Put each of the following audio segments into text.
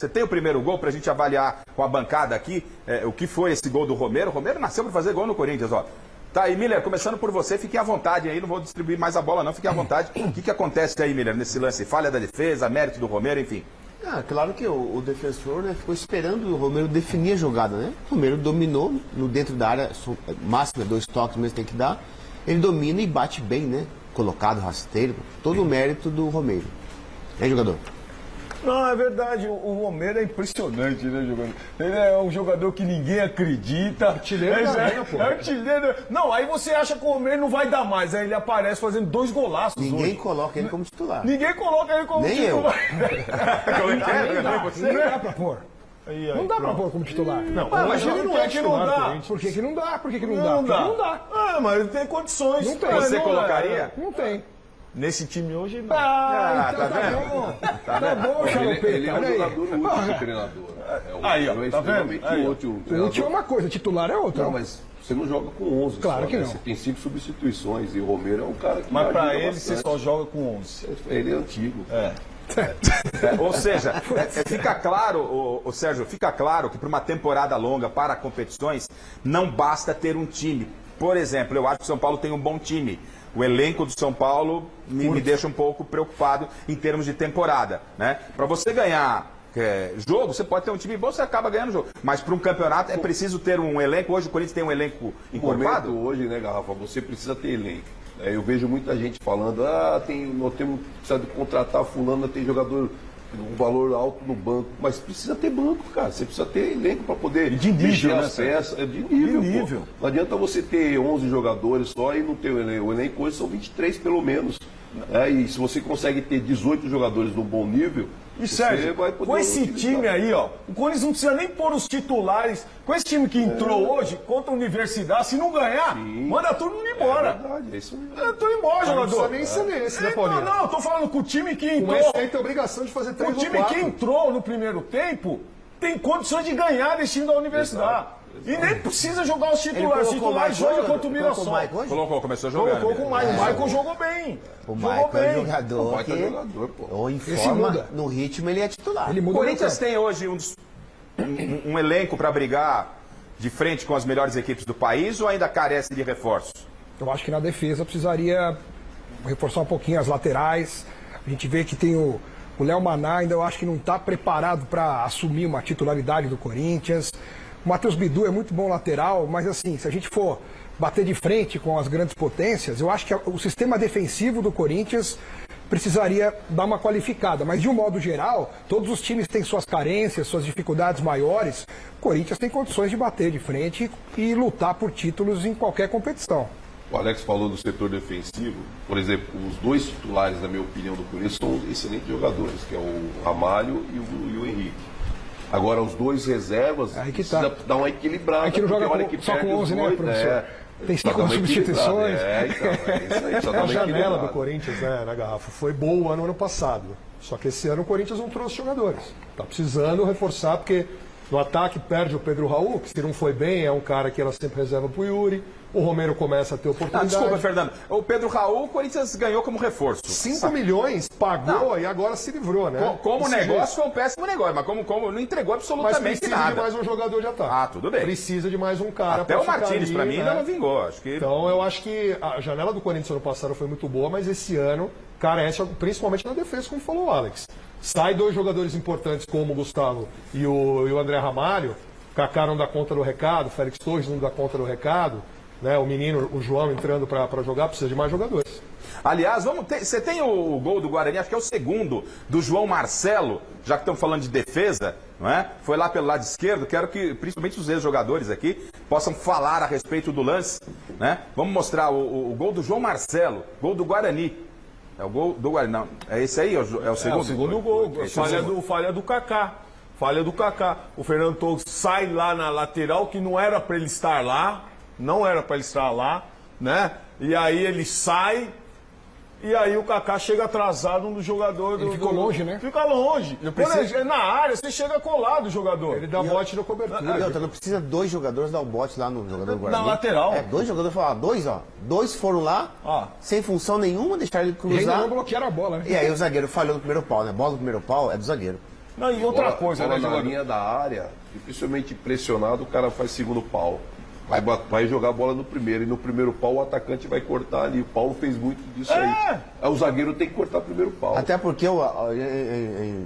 Você tem o primeiro gol para a gente avaliar com a bancada aqui o que foi esse gol do Romero. O Romero nasceu para fazer gol no Corinthians, ó. Tá aí, Miller, começando por você, fique à vontade aí, não vou distribuir mais a bola não, fique à vontade. O que acontece aí, Miller, nesse lance? Falha da defesa, mérito do Romero, enfim. Claro que o defensor, né, ficou esperando o Romero definir a jogada, né? O Romero dominou dentro da área, máximo 2 toques mesmo tem que dar. Ele domina e bate bem, né? Colocado, rasteiro, todo o mérito do Romero. Jogador? Não, é verdade, o Romero é impressionante, né, jogador? Ele é um jogador que ninguém acredita. Artilheiro da Arena, pô. Artilheiro. Não, aí você acha que o Romero não vai dar mais, aí ele aparece fazendo 2 golaços Ninguém hoje. coloca ele como titular. Ninguém coloca ele como Nem titular. Nem dá pra pôr. Não dá pra pôr como titular. Não, mas ele não é titular. Por que não dá? Por que não dá? Não Porque dá. não dá. Ah, mas ele tem condições. Não tem. Você Não, colocaria? Não tem. Nesse time hoje, não. Então tá bom, Xaropeta. Ele é um Olha aí. jogador útil, o treinador. Aí, ó, tá vendo? Aí, ó. Útil, O último é uma coisa, titular é outra. Não, mas você não joga com 11. Claro só, que né? não. Você tem 5 substituições e o Romero é um cara que Mas pra ajuda ele, você bastante. só joga com 11. Ele é antigo. Ou seja, fica claro, o Sérgio, fica claro que para uma temporada longa, para competições, não basta ter um time. Por exemplo, eu acho que o São Paulo tem um bom time. O elenco do São Paulo me deixa um pouco preocupado em termos de temporada, né? Para você ganhar jogo, você pode ter um time bom, você acaba ganhando jogo. Mas para um campeonato é preciso ter um elenco. Hoje o Corinthians tem um elenco encorpado? Hoje, né, Garrafa, você precisa ter elenco. Eu vejo muita gente falando, nós temos precisa de contratar fulano, tem jogador um valor alto no banco, mas precisa ter banco, cara. Você precisa ter elenco para poder de nível, mexer né, as peças. De nível. Pô. Não adianta você ter 11 jogadores só e não ter o elenco. O elenco hoje são 23 pelo menos. E se você consegue ter 18 jogadores num bom nível, E você Sérgio, vai poder com esse utilizar. time aí, ó, o Corinthians não precisa nem pôr os titulares. Com esse time que entrou hoje contra a Universidade, se não ganhar, manda todo mundo embora. É verdade, é isso mesmo. Manda todo mundo embora, Não jogador. precisa nem ser nesse, né, Então, Paulinho? não, eu tô falando com o time que entrou. Mas tem a obrigação de fazer 3 O ou time 4. que entrou no primeiro tempo tem condições de ganhar desse time da Universidade. E nem precisa jogar os titulares. Os titulares jogam contra o Mirassol. Colocou, começou a jogar. Colocou com o Maicon. O Maicon jogou bem. O Jogou Maicon é bem. um jogador Baita que, jogador, pô. ou em Esse forma, muda. no ritmo, ele é titular. Ele O muda Corinthians o campo. tem hoje um elenco para brigar de frente com as melhores equipes do país ou ainda carece de reforços? Eu acho que na defesa precisaria reforçar um pouquinho as laterais. A gente vê que tem o Léo Maná, ainda eu acho que não está preparado para assumir uma titularidade do Corinthians. O Matheus Bidu é muito bom lateral, mas assim, se a gente for bater de frente com as grandes potências, eu acho que o sistema defensivo do Corinthians precisaria dar uma qualificada. Mas de um modo geral, todos os times têm suas carências, suas dificuldades maiores. O Corinthians tem condições de bater de frente e lutar por títulos em qualquer competição. O Alex falou do setor defensivo. Por exemplo, os 2 titulares, na minha opinião, do Corinthians são excelentes jogadores, que é o Ramalho e o Henrique. Agora, os 2 reservas, Aí que precisa tá. dar uma equilibrada. A gente não porque joga a hora que só com perde os 11, né, dois, professor? Tem precisa 5 dar uma substituições. equilibrada. Então, é isso aí, precisa dar A uma janela equilibrada. do Corinthians, né, na Garrafa, foi boa no ano passado. Só que esse ano o Corinthians não trouxe jogadores. Tá precisando reforçar, porque no ataque perde o Pedro Raul, que se não foi bem, é um cara que ela sempre reserva pro Yuri. O Romero começa a ter oportunidade. Desculpa, Fernando. O Pedro Raul, o Corinthians ganhou como reforço. 5 milhões, pagou e agora se livrou, né? Como Desse negócio jeito. foi um péssimo negócio, mas como não entregou Mas absolutamente precisa nada. de mais um jogador de ataque. Tudo bem. Precisa de mais um cara Até pra o ficar Martínez, ali, pra mim, né? ainda não vingou. Acho que... Então eu acho que a janela do Corinthians ano passado foi muito boa, mas esse ano carece, principalmente na defesa, como falou o Alex. Sai 2 jogadores importantes como o Gustavo e o André Ramalho, Kaká não dá conta do recado, Félix Torres não dá conta do recado, né? O menino, o João entrando para jogar, precisa de mais jogadores. Aliás, você tem o gol do Guarani, acho que é o segundo, do João Marcelo, já que estamos falando de defesa, não é? Foi lá pelo lado esquerdo, quero que, principalmente os ex-jogadores aqui, possam falar a respeito do lance, né? Vamos mostrar o gol do João Marcelo, gol do Guarani. É o gol do Guarani, não, é esse aí, é o segundo? É o segundo gol, Esse é o segundo. falha do Kaká. Falha do Kaká. O Fernando Torres sai lá na lateral, que não era para ele estar lá. Não era para ele estar lá, né? E aí ele sai, e aí o Kaká chega atrasado no jogador. Ele ficou longe, né? Fica longe. Quando é na área, você chega colado o jogador. Ele dá bote na cobertura. Não precisa 2 jogadores dar o bote lá no jogador do Guarani. Na lateral. 2 jogadores falaram, 2 foram lá, sem função nenhuma, deixaram ele E ainda cruzar. não bloquearam a bola, né? E aí o zagueiro falhou no primeiro pau, né? Bola no primeiro pau é do zagueiro. Não, e outra coisa, bola né, na jogador? linha da área, dificilmente pressionado, o cara faz segundo pau. Vai jogar a bola no primeiro, e no primeiro pau o atacante vai cortar ali. O Paulo fez muito disso aí. Aí o zagueiro tem que cortar primeiro pau. Até porque,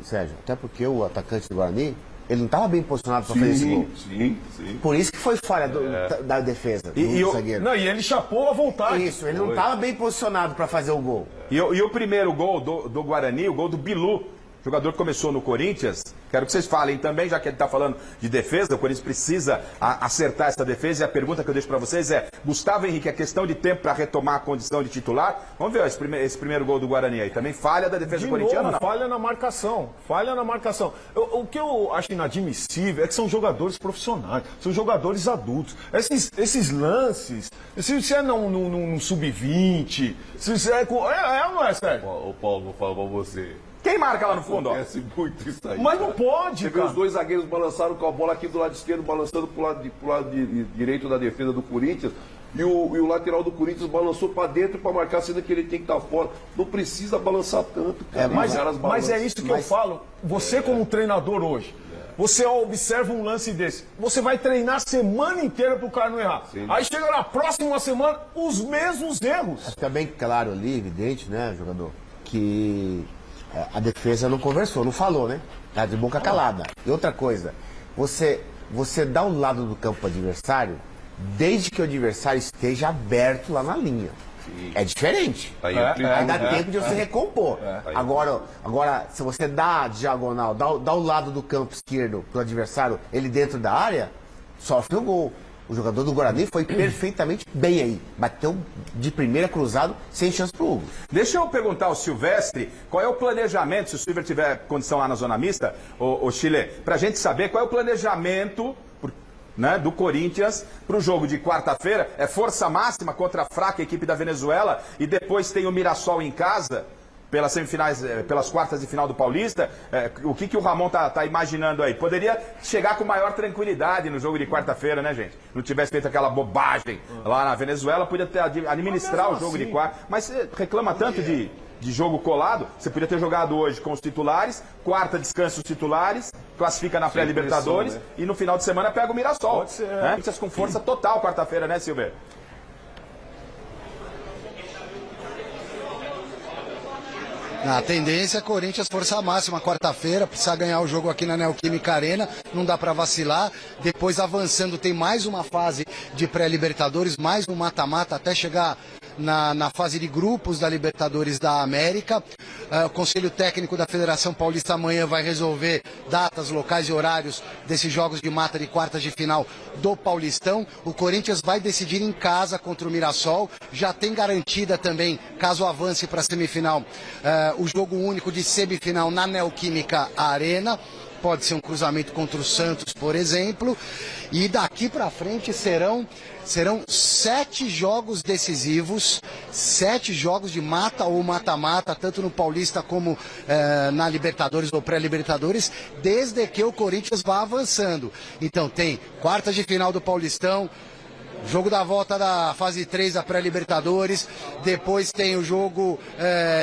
Sérgio, até porque o atacante do Guarani, ele não estava bem posicionado para fazer esse gol. Sim. Por isso que foi falha da defesa do zagueiro. Não, e ele chapou à vontade. Isso, ele não estava bem posicionado para fazer o gol. E o primeiro gol do Guarani, o gol do Bilu, jogador que começou no Corinthians, quero que vocês falem também, já que ele está falando de defesa, o Corinthians precisa acertar essa defesa, e a pergunta que eu deixo para vocês é, Gustavo Henrique, é questão de tempo para retomar a condição de titular? Vamos ver esse primeiro gol do Guarani aí, também falha da defesa De corintiana novo, ou não? falha na marcação. O que eu acho inadmissível é que são jogadores profissionais, são jogadores adultos. Esses lances, se é num sub-20, se é ou não é, sério? Ô Paulo, vou falar pra você. Quem marca lá no fundo, ó? Acontece muito isso aí. Mas não pode, Você vê cara. os dois zagueiros balançaram com a bola aqui do lado esquerdo, balançando pro lado direito da defesa do Corinthians. E o lateral do Corinthians balançou para dentro para marcar, sendo que ele tem que estar fora. Não precisa balançar tanto, cara. Mas, Os caras mas balançam. é isso que eu falo. Você como treinador hoje, você observa um lance desse, você vai treinar a semana inteira pro cara não errar. Sim. Aí chega na próxima semana, os mesmos erros. Fica bem claro ali, evidente, né, jogador, que a defesa não conversou, não falou, né? Tá de boca calada. E outra coisa, você dá o lado do campo pro adversário desde que o adversário esteja aberto lá na linha. Sim. É diferente. Aí Aí dá tempo de você recompor. Agora, se você dá a diagonal, dá o lado do campo esquerdo pro adversário, ele dentro da área, sofre o gol. O jogador do Guarani foi perfeitamente bem aí. Bateu de primeira cruzado, sem chance pro Hugo. Deixa eu perguntar ao Silvestre, qual é o planejamento, se o Silver tiver condição lá na zona mista, o Chile, pra gente saber qual é o planejamento, né, do Corinthians para o jogo de quarta-feira. É força máxima contra a fraca equipe da Venezuela e depois tem o Mirassol em casa pelas semifinais, pelas quartas de final do Paulista. O que o Ramon tá imaginando aí? Poderia chegar com maior tranquilidade no jogo de quarta-feira, né, gente? Não tivesse feito aquela bobagem lá na Venezuela, podia ter administrar o jogo de quarta. Mas você reclama tanto de jogo colado, você podia ter jogado hoje com os titulares, quarta descansa os titulares, classifica na pré-Libertadores, né? E no final de semana pega o Mirassol. Pode ser, né? Corinthians com força total quarta-feira, né, Silver? A tendência é Corinthians força máxima quarta-feira, precisa ganhar o jogo aqui na Neoquímica Arena, não dá para vacilar. Depois avançando tem mais uma fase de pré-Libertadores, mais um mata-mata até chegar na fase de grupos da Libertadores da América. O Conselho Técnico da Federação Paulista amanhã vai resolver datas, locais e horários desses jogos de mata de quartas de final do Paulistão. O Corinthians vai decidir em casa contra o Mirassol. Já tem garantida também, caso avance para a semifinal, o jogo único de semifinal na Neoquímica Arena. Pode ser um cruzamento contra o Santos, por exemplo. E daqui para frente serão 7 jogos decisivos, 7 jogos de mata ou mata-mata, tanto no Paulista como na Libertadores ou pré-Libertadores, desde que o Corinthians vá avançando. Então tem quartas de final do Paulistão, jogo da volta da fase 3 da pré-Libertadores, depois tem o jogo,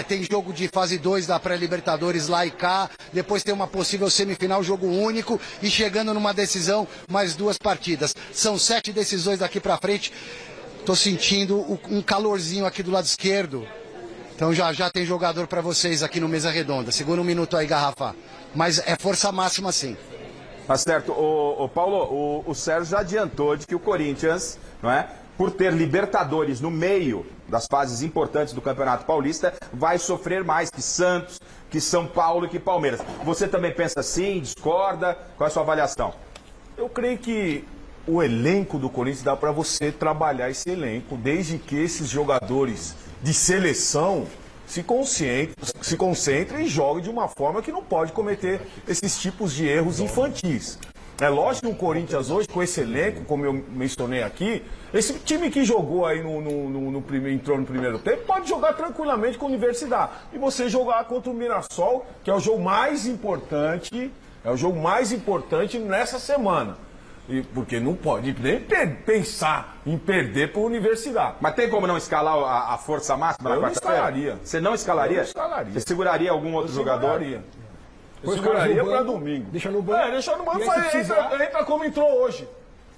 tem jogo de fase 2 da pré-Libertadores lá e cá, depois tem uma possível semifinal, jogo único, e chegando numa decisão, mais 2 partidas. São 7 decisões daqui pra frente. Tô sentindo um calorzinho aqui do lado esquerdo. Então já tem jogador pra vocês aqui no Mesa Redonda. Segura um minuto aí, Garrafa. Mas é força máxima sim. Tá certo. Paulo, o Sérgio já adiantou de que o Corinthians, não é, por ter Libertadores no meio das fases importantes do Campeonato Paulista, vai sofrer mais que Santos, que São Paulo e que Palmeiras. Você também pensa assim, discorda? Qual é a sua avaliação? Eu creio que o elenco do Corinthians dá para você trabalhar esse elenco, desde que esses jogadores de seleção se concentrem e joguem de uma forma que não pode cometer esses tipos de erros infantis. É lógico que o Corinthians hoje, com esse elenco, como eu mencionei aqui, esse time que jogou aí entrou no primeiro tempo, pode jogar tranquilamente com a Universidade. E você jogar contra o Mirassol, que é o jogo mais importante, nessa semana. Porque não pode nem pensar em perder para a Universidade. Mas tem como não escalar a força máxima na quarta-feira? escalaria. Você não escalaria? Eu não escalaria. Você seguraria algum outro jogador? Eu seguraria pra domingo. Deixa no banco. Deixa no banco, E aí, se precisar- entra como entrou hoje.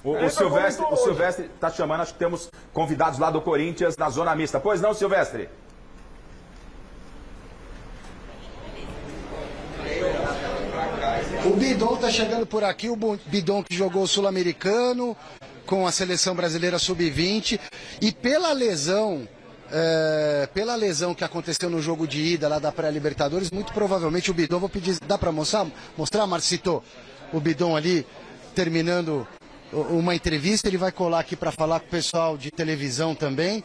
O Silvestre está chamando, acho que temos convidados lá do Corinthians na zona mista. Pois não, Silvestre? O Bidon tá chegando por aqui, o Bidon que jogou o Sul-Americano com a seleção brasileira sub-20 e pela lesão que aconteceu no jogo de ida lá da pré-Libertadores, muito provavelmente o Bidon, vou pedir, dá para mostrar, Marcito, o Bidon ali terminando uma entrevista, ele vai colar aqui para falar com o pessoal de televisão também,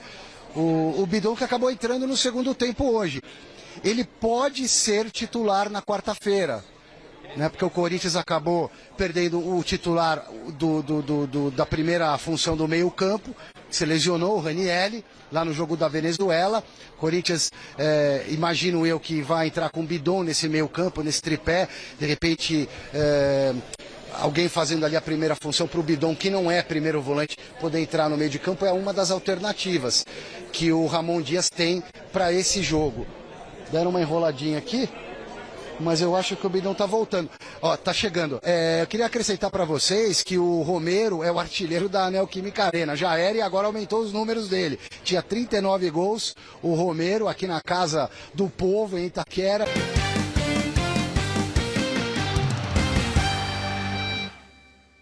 o Bidon que acabou entrando no segundo tempo hoje. Ele pode ser titular na quarta-feira, né, porque o Corinthians acabou perdendo o titular da primeira função do meio-campo, que se lesionou, o Ranieri, lá no jogo da Venezuela. Corinthians, imagino eu que vai entrar com o Bidon nesse meio-campo, nesse tripé, de repente alguém fazendo ali a primeira função para o Bidon, que não é primeiro volante, poder entrar no meio de campo, é uma das alternativas que o Ramon Dias tem para esse jogo. Deram uma enroladinha aqui, mas eu acho que o Bidon tá voltando. Ó, tá chegando. Eu queria acrescentar para vocês que o Romero é o artilheiro da Neoquímica Arena. Já era e agora aumentou os números dele. Tinha 39 gols, o Romero aqui na Casa do Povo, em Itaquera.